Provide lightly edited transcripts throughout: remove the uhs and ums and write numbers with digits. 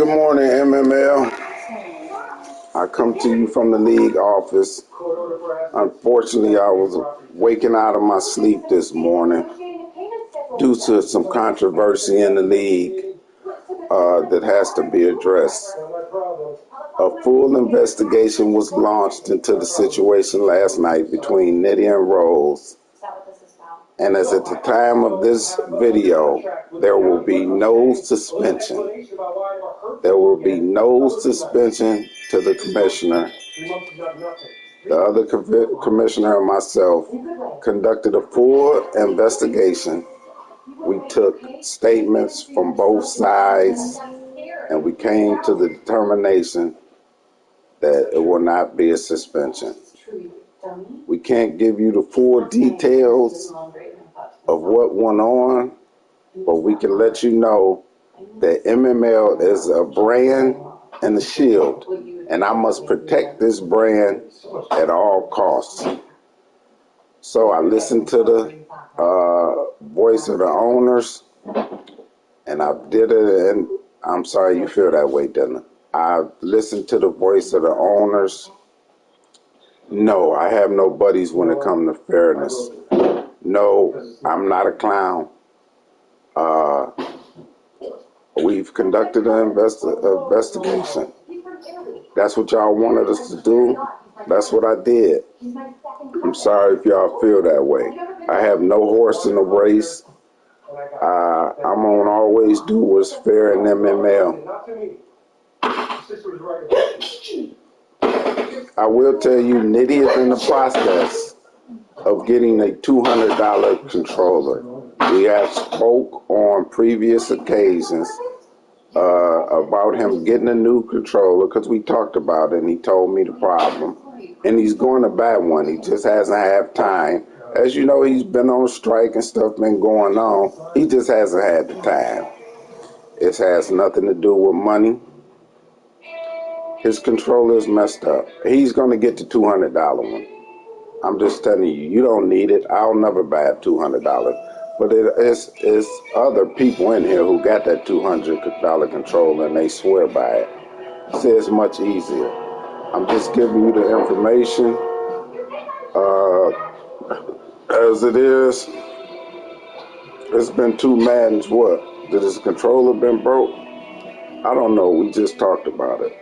Good morning, MML. I come to you from the league office. Unfortunately, I was waking out of my sleep this morning due to some controversy in the league that has to be addressed. A full investigation was launched into the situation last night between Nitty and Rose. And as at the time of this video, there will be no suspension. There will be no suspension to the commissioner. The other commissioner and myself conducted a full investigation. We took statements from both sides, and we came to the determination that it will not be a suspension. We can't give you the full details of what went on, but we can let you know that MML is a brand and a shield, and I must protect this brand at all costs. So I listened to the voice of the owners, and I did it, and I'm sorry you feel that way, Dylan. I listened to the voice of the owners. No, I have no buddies when it comes to fairness. No, I'm not a clown. We've conducted an investigation. That's what y'all wanted us to do. That's what I did. I'm sorry if y'all feel that way. I have no horse in the race. I'm going to always do what's fair in MML. I will tell you, Nitty is in the process of getting a $200 controller. We have spoke on previous occasions about him getting a new controller because we talked about it and he told me the problem. And he's going to buy one. He just hasn't had time. As you know, he's been on strike and stuff been going on. He just hasn't had the time. It has nothing to do with money. His controller is messed up. He's going to get the $200 one. I'm just telling you, you don't need it. I'll never buy a $200. But it's other people in here who got that $200 controller and they swear by it. Say it's much easier. I'm just giving you the information as it is. It's been two madness. What? Did his controller been broke? I don't know. We just talked about it.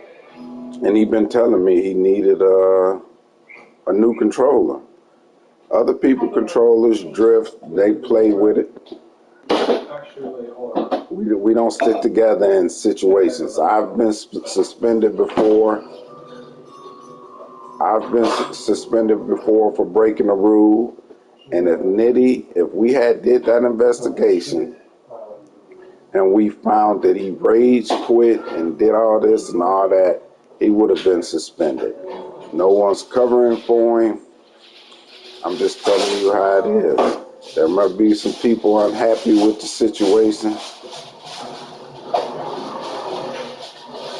And he been telling me he needed a new controller. Other people controllers drift, they play with it. We don't stick together in situations. I've been suspended before. I've been suspended before for breaking a rule. And if we had did that investigation and we found that he rage quit and did all this and all that, he would have been suspended. No one's covering for him. I'm just telling you how it is. There might be some people unhappy with the situation.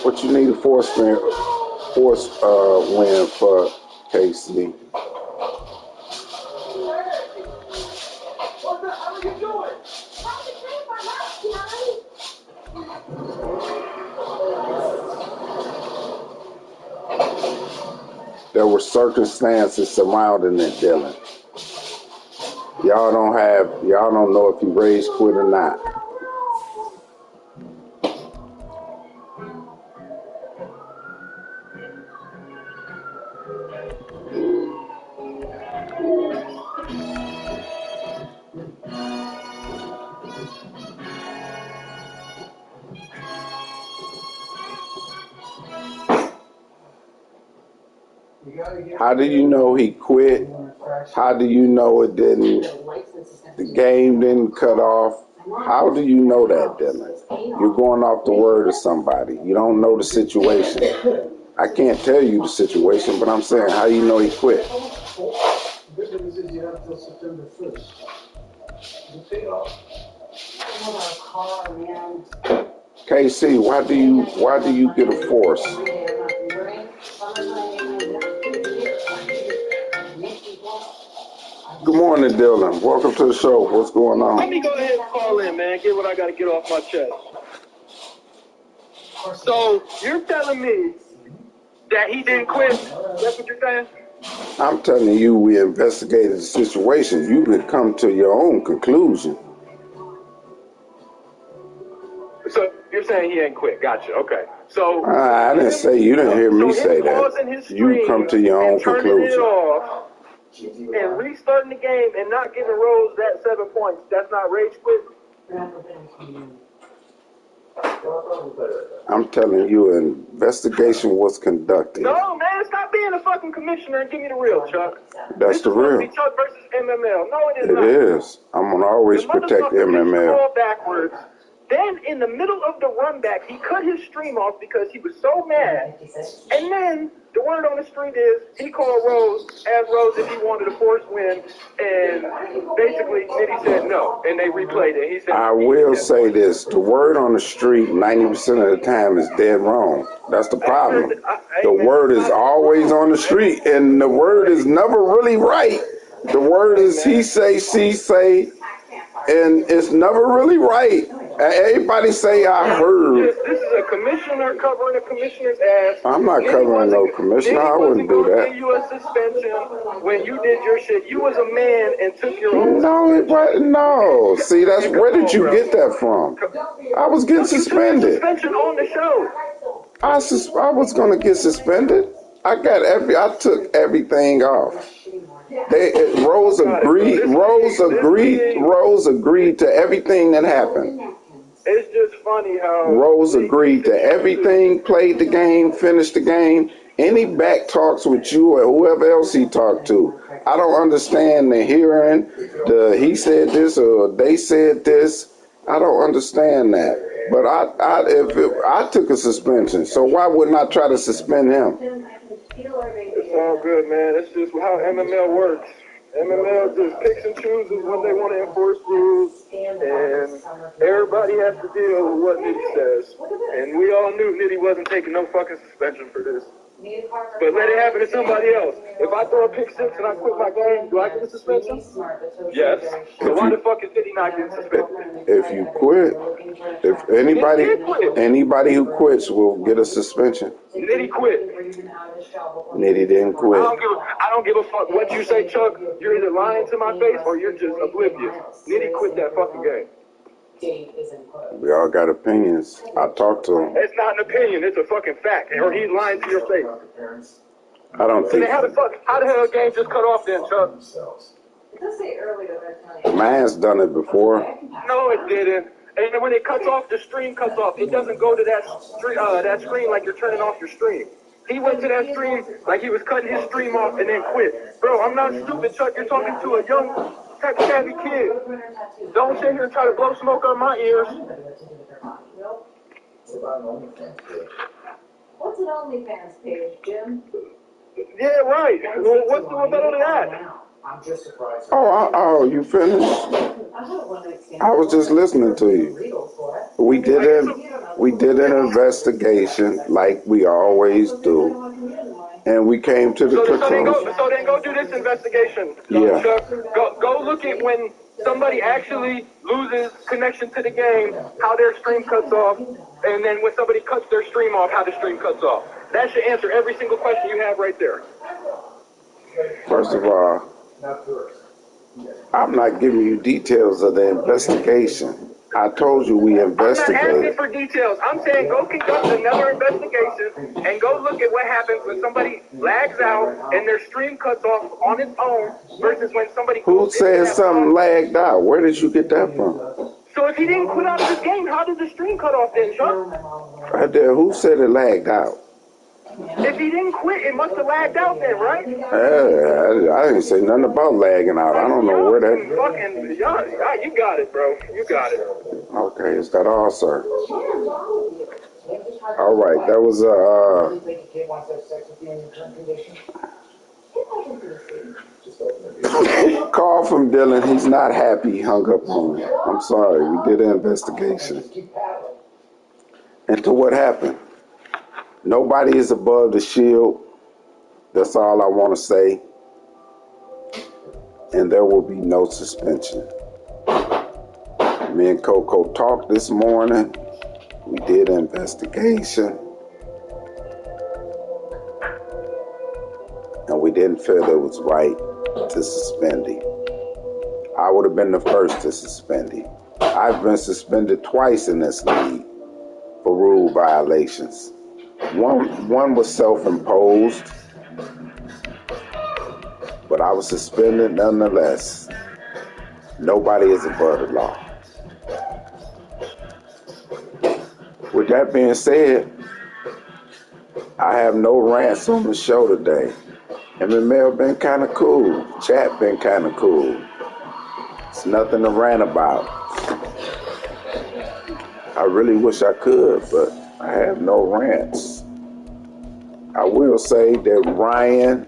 But you need a force win for KC. There were circumstances surrounding it, Dylan. Y'all don't know if he rage quit or not. How do you know he quit? How do you know the game didn't cut off? How do you know that, Dylan? You're going off the word of somebody. You don't know the situation. I can't tell you the situation, but I'm saying, how do you know he quit? KC, why do you get a force? Good morning, Dylan. Welcome to the show. What's going on? Let me go ahead and call in, man. Get what I got to get off my chest. So you're telling me that he didn't quit? That's what you're saying? I'm telling you, we investigated the situation. You can come to your own conclusion. So you're saying he ain't quit? Gotcha. Okay. So I didn't say, you didn't hear me say that. You come to your own conclusion. It conclusion. off and restarting the game and not giving Rose that 7 points. That's not rage quit. I'm telling you, an investigation was conducted. No, man, stop being a fucking commissioner and give me the real, Chuck. That's the real. This is Chuck versus MML. No, it is It not. is. I'm gonna always protect MML. Ball backwards. Then, in the middle of the run back, he cut his stream off because he was so mad. And then, the word on the street is, he called Rose, asked Rose if he wanted a forced win, and basically, Nitty said no, and they replayed it. He said, I will say this, the word on the street 90% of the time is dead wrong. That's the problem. The word is always on the street, and the word is never really right. The word is he say, she say, and it's never really right. Everybody say I heard. This is a commissioner covering a commissioner's ass. I'm not covering no commissioner. I wouldn't do that. You a suspension when you did your shit. You was a man and took your own. No, it wasn't. No. See, that's where did you get that from? I was getting suspended. Suspension on the show. I was gonna get suspended. I took everything off. Rose agreed to everything that happened. It's just funny how Rose agreed to everything, played the game, finished the game. Any back talks with you or whoever else he talked to, I don't understand the hearing, he said this or they said this. I don't understand that. But I took a suspension, so why wouldn't I try to suspend him? It's all good, man. It's just how MML works. MML just picks and chooses when they want to enforce rules, and everybody has to deal with what Nitty says. And we all knew Nitty wasn't taking no fucking suspension for this. But let it happen to somebody else. If I throw a pick six and I quit my game, do I get a suspension? Yes. So why the fuck is Nitty not getting suspended? If you quit, if anybody who quits will get a suspension. Nitty quit. Nitty didn't quit. I don't give a fuck what you say, Chuck. You're either lying to my face or you're just oblivious. Nitty quit that fucking game. We all got opinions. I talked to him. It's not an opinion. It's a fuking fact. Or he's lying to your face. I don't think. How the hell the game just cut off then, Chuck? Man's done it before. No, it didn't. And when it cuts off, the stream cuts off. It doesn't go to that screen like you're turning off your stream. He went to that stream like he was cutting his stream off and then quit. Bro, I'm not stupid, Chuck. You're talking to a young, tech-savvy kid. Don't sit here and try to blow smoke on my ears. What's an OnlyFans page, Jim? Yeah, right. Well, what's the better than that? I'm just surprised. Oh, you finished? I was just listening to you. We did an investigation like we always do, and we came to the conclusion. So then go do this investigation. Yeah. Go look at when somebody actually loses connection to the game, how their stream cuts off, and then when somebody cuts their stream off, how the stream cuts off. That should answer every single question you have right there. First of all, I'm not giving you details of the investigation. I told you we investigated. I'm not asking for details. I'm saying go conduct another investigation and go look at what happens when somebody lags out and their stream cuts off on its own versus when somebody... Who said something lagged out? Where did you get that from? So if he didn't quit out of this game, how did the stream cut off then, Chuck? Right there. Who said it lagged out? If he didn't quit, it must have lagged out then, right? I didn't say nothing about lagging out. I don't know where that... You got it, bro. You got it. Okay, is that all, sir? All right, that was call from Dylan. He's not happy. He hung up on me. I'm sorry. We did an investigation into what happened. Nobody is above the shield. That's all I want to say. And there will be no suspension. Me and Coco talked this morning. We did an investigation, and we didn't feel it was right to suspend him. I would have been the first to suspend him. I've been suspended twice in this league for rule violations. One was self-imposed, but I was suspended nonetheless. Nobody is above the law. With that being said, I have no rants on the show today. MML been kind of cool. Chat been kind of cool. It's nothing to rant about. I really wish I could, but I have no rants. I will say that Ryan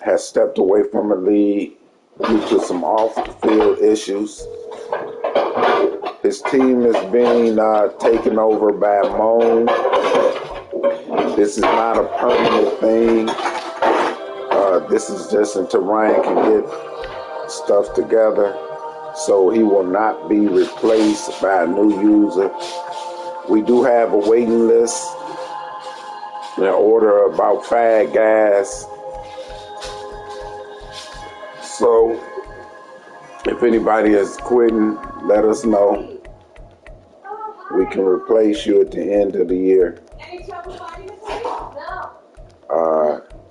has stepped away from the league due to some off-field issues. His team is being taken over by Moan. This is not a permanent thing. This is just until Ryan can get stuff together, so he will not be replaced by a new user. We do have a waiting list in order about 5 guys. So if anybody is quitting, let us know. We can replace you at the end of the year.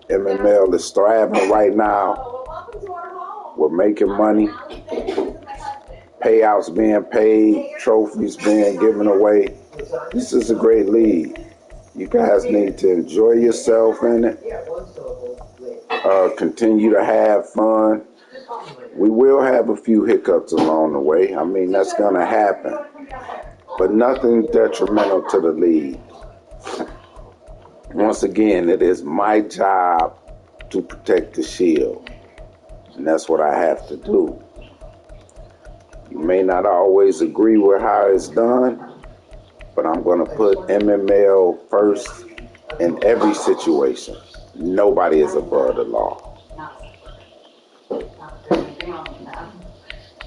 MML is thriving right now. We're making money. Payouts being paid, trophies being given away. This is a great league. You guys need to enjoy yourself in it. Continue to have fun. We will have a few hiccups along the way. I mean, that's going to happen. But nothing detrimental to the league. Once again, it is my job to protect the shield. And that's what I have to do. You may not always agree with how it's done, but I'm going to put MML first in every situation. Nobody is above the law.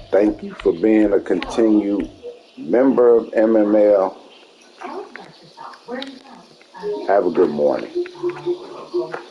Thank you for being a continued member of MML. Have a good morning.